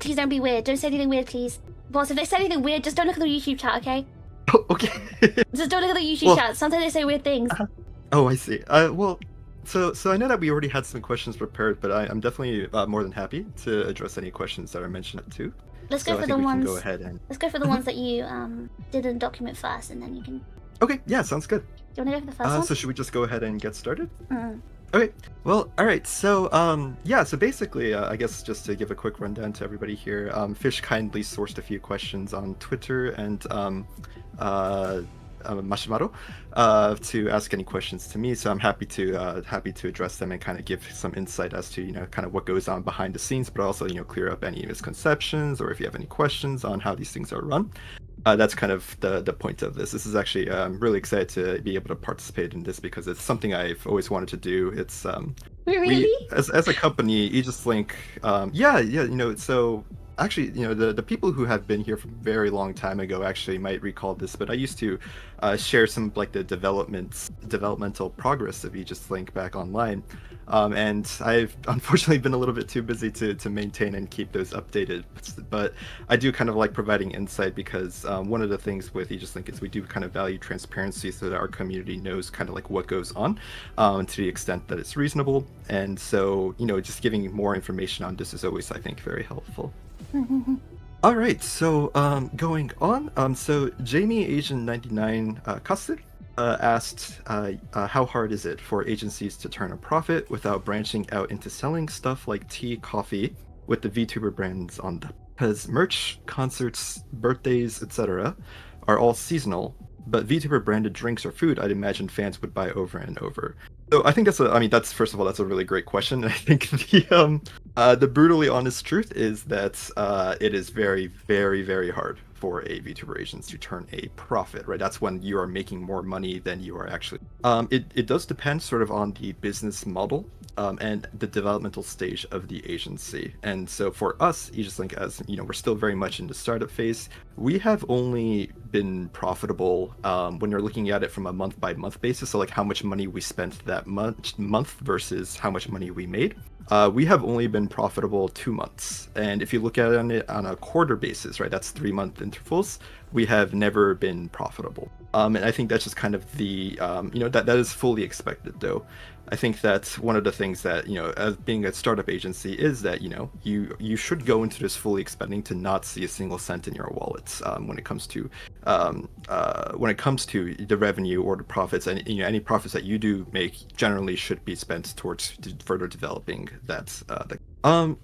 Please don't be weird. Don't say anything weird, please. Boss, if they say anything weird, just don't look at the YouTube chat, okay? Oh, okay. Just don't look at the YouTube chat. Sometimes they say weird things. Oh, I see. Well, so I know that we already had some questions prepared, but I'm definitely more than happy to address any questions that are mentioned too. Let's go So for I the think we ones. can go ahead and. Let's go for the ones that you didn't document first, and then you can. Okay, yeah, sounds good. Do you want to go for the first one? So should we just go ahead and get started? Mm. Okay, well, all right. So yeah, so basically, I guess just to give a quick rundown to everybody here, Fish kindly sourced a few questions on Twitter and Mashimaro to ask any questions to me. So I'm happy to address them and kind of give some insight as to kind of what goes on behind the scenes, but also clear up any misconceptions or if you have any questions on how these things are run. That's kind of the point of this. This is actually I'm really excited to be able to participate in this because it's something I've always wanted to do. It's Really? as a company, Aegis-Link, so actually, the people who have been here from a very long time ago actually might recall this, but I used to share some like the developmental progress of Aegis-Link back online. And I've unfortunately been a little bit too busy to maintain and keep those updated, but I do kind of like providing insight because one of the things with Aegis-Link is we do kind of value transparency so that our community knows kind of like what goes on to the extent that it's reasonable. And so, just giving more information on this is always, I think, very helpful. All right, so going on, so Jamie Asian 99 Kasser asked how hard is it for agencies to turn a profit without branching out into selling stuff like tea, coffee with the VTuber brands on them? Because merch, concerts, birthdays, etc. are all seasonal, but VTuber branded drinks or food, I'd imagine fans would buy over and over. So I think that's first of all, that's a really great question. And I think the brutally honest truth is that it is very, very, very hard for a VTuber agency to turn a profit, right? That's when you are making more money than you are actually. It does depend sort of on the business model and the developmental stage of the agency. And so for us, Aegis-Link, as we're still very much in the startup phase, we have only been profitable when you're looking at it from a month-by-month basis. So like how much money we spent that month versus how much money we made. We have only been profitable 2 months. And if you look at it on a quarter basis, right, that's 3-month intervals, we have never been profitable. And I think that's just kind of the, that is fully expected though. I think that's one of the things that, as being a startup agency is that, you should go into this fully expecting to not see a single cent in your wallets when it comes to the revenue or the profits, and any profits that you do make generally should be spent towards further developing that.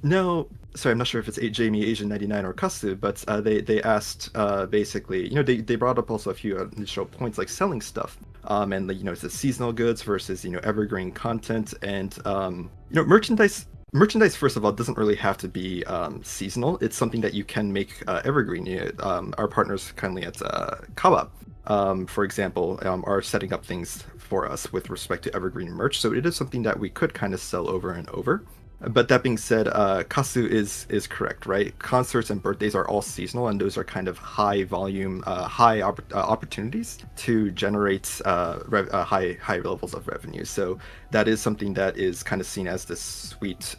No, sorry, I'm not sure if it's Jamie Asian 99 or Kasu, but they asked basically, they brought up also a few initial points like selling stuff. And it's the seasonal goods versus evergreen content, and merchandise. Merchandise, first of all, doesn't really have to be seasonal. It's something that you can make evergreen. Our partners kindly at Kawa, for example, are setting up things for us with respect to evergreen merch. So it is something that we could kind of sell over and over. But that being said, Kasu is correct, right? Concerts and birthdays are all seasonal, and those are kind of high volume, high opportunities to generate high levels of revenue. So that is something that is kind of seen as the sweet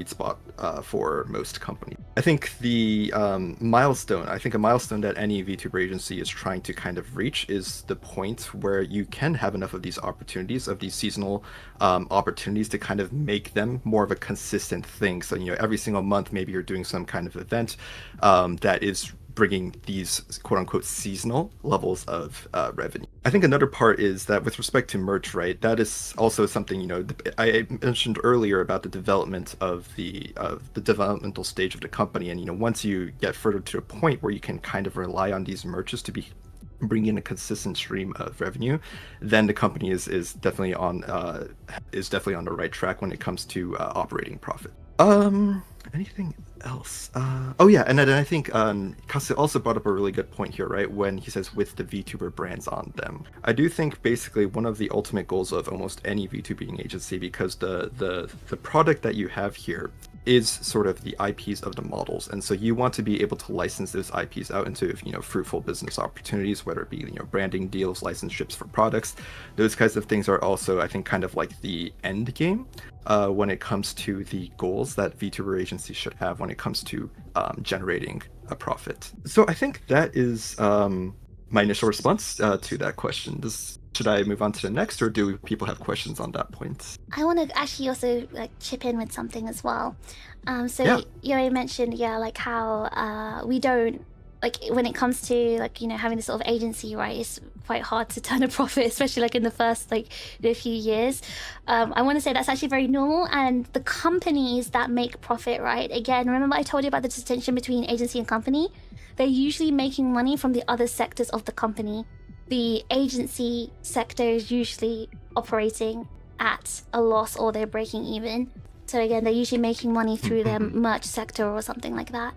spot for most companies. I think a milestone that any VTuber agency is trying to kind of reach is the point where you can have enough of these opportunities, of these seasonal opportunities, to kind of make them more of a consistent thing. So every single month maybe you're doing some kind of event that is bringing these quote-unquote seasonal levels of revenue. I think another part is that with respect to merch, right, that is also something I mentioned earlier about the development of the developmental stage of the company, and once you get further to a point where you can kind of rely on these merches to bring in a consistent stream of revenue, then the company is definitely on the right track when it comes to operating profit. Anything else? Oh yeah, and then I think Kasu also brought up a really good point here, right? When he says with the VTuber brands on them. I do think basically one of the ultimate goals of almost any VTubing agency, because the product that you have here is sort of the IPs of the models, and so you want to be able to license those IPs out into fruitful business opportunities, whether it be branding deals, licenships for products. Those kinds of things are also, I think, kind of like the end game when it comes to the goals that VTuber agencies should have when it comes to generating a profit. So I think that is my initial response to that question. Should I move on to the next, or do people have questions on that point? I want to actually also chip in with something as well. So Yeah. you already mentioned, like how we don't when it comes to having this sort of agency, right? It's quite hard to turn a profit, especially in the first few years. I want to say that's actually very normal, and the companies that make profit, right? Again, remember I told you about the distinction between agency and company? They're usually making money from the other sectors of the company. The agency sector is usually operating at a loss, or they're breaking even. So again, they're usually making money through their merch sector or something like that.